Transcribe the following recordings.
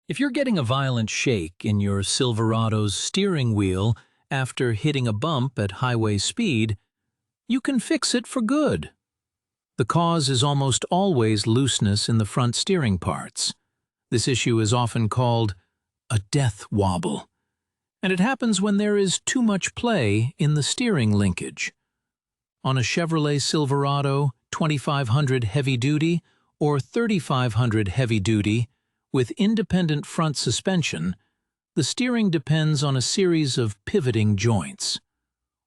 If you're getting a violent shake in your Silverado's steering wheel after hitting a bump at highway speed, you can fix it for good. The cause is almost always looseness in the front steering parts. This issue is often called a death wobble, and it happens when there is too much play in the steering linkage. On a Chevrolet Silverado 2500 heavy-duty or 3500 heavy-duty, with independent front suspension, the steering depends on a series of pivoting joints.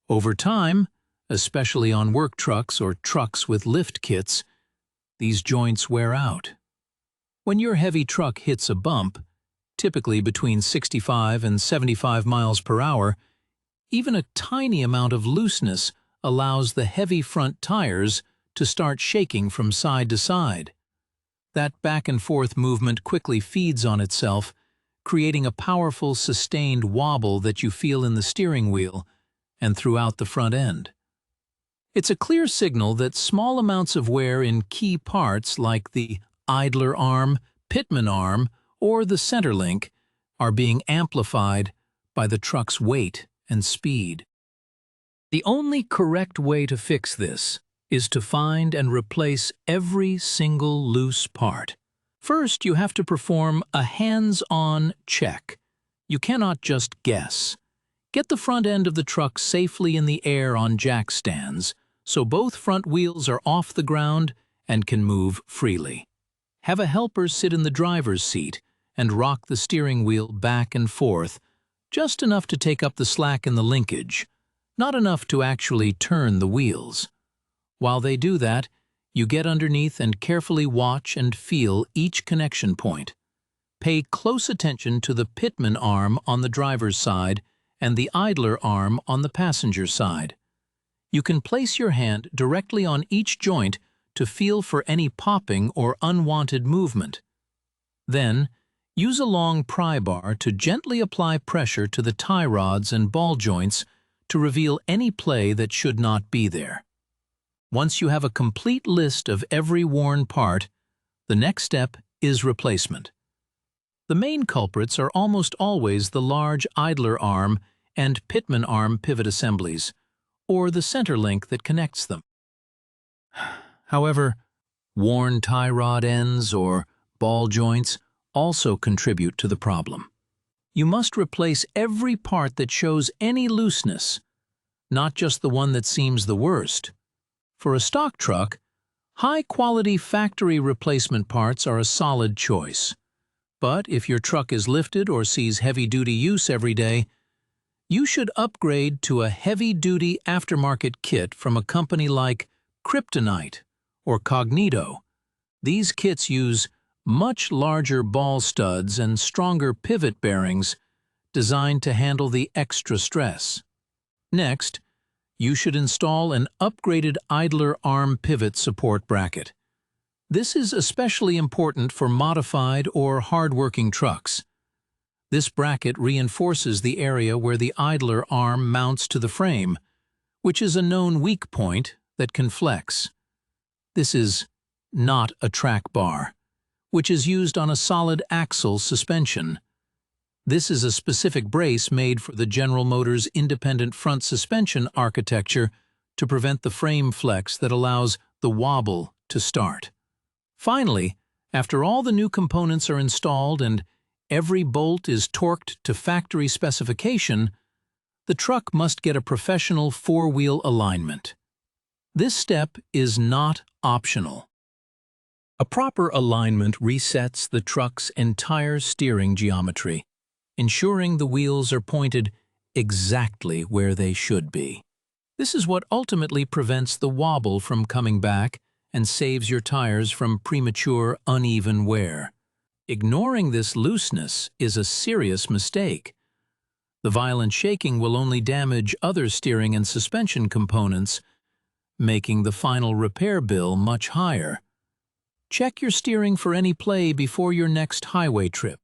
Over time, especially on work trucks or trucks with lift kits, these joints wear out. When your heavy truck hits a bump, typically between 65 and 75 miles per hour, even a tiny amount of looseness allows the heavy front tires to start shaking from side to side. That back-and-forth movement quickly feeds on itself, creating a powerful, sustained wobble that you feel in the steering wheel and throughout the front end. It's a clear signal that small amounts of wear in key parts like the idler arm, Pitman arm, or the center link are being amplified by the truck's weight and speed. The only correct way to fix this is to find and replace every single loose part. First, you have to perform a hands-on check. You cannot just guess. Get the front end of the truck safely in the air on jack stands, so both front wheels are off the ground and can move freely. Have a helper sit in the driver's seat and rock the steering wheel back and forth, just enough to take up the slack in the linkage, not enough to actually turn the wheels. While they do that, you get underneath and carefully watch and feel each connection point. Pay close attention to the Pitman arm on the driver's side and the idler arm on the passenger side. You can place your hand directly on each joint to feel for any popping or unwanted movement. Then, use a long pry bar to gently apply pressure to the tie rods and ball joints to reveal any play that should not be there. Once you have a complete list of every worn part, the next step is replacement. The main culprits are almost always the large idler arm and Pitman arm pivot assemblies, or the center link that connects them. However, worn tie rod ends or ball joints also contribute to the problem. You must replace every part that shows any looseness, not just the one that seems the worst. For a stock truck, high-quality factory replacement parts are a solid choice. But if your truck is lifted or sees heavy-duty use every day, you should upgrade to a heavy-duty aftermarket kit from a company like Kryptonite or Cognito. These kits use much larger ball studs and stronger pivot bearings designed to handle the extra stress. Next, you should install an upgraded idler arm pivot support bracket. This is especially important for modified or hard-working trucks. This bracket reinforces the area where the idler arm mounts to the frame, which is a known weak point that can flex. This is not a track bar, which is used on a solid axle suspension. This is a specific brace made for the General Motors independent front suspension architecture to prevent the frame flex that allows the wobble to start. Finally, after all the new components are installed and every bolt is torqued to factory specification, the truck must get a professional four-wheel alignment. This step is not optional. A proper alignment resets the truck's entire steering geometry, ensuring the wheels are pointed exactly where they should be. This is what ultimately prevents the wobble from coming back and saves your tires from premature, uneven wear. Ignoring this looseness is a serious mistake. The violent shaking will only damage other steering and suspension components, making the final repair bill much higher. Check your steering for any play before your next highway trip.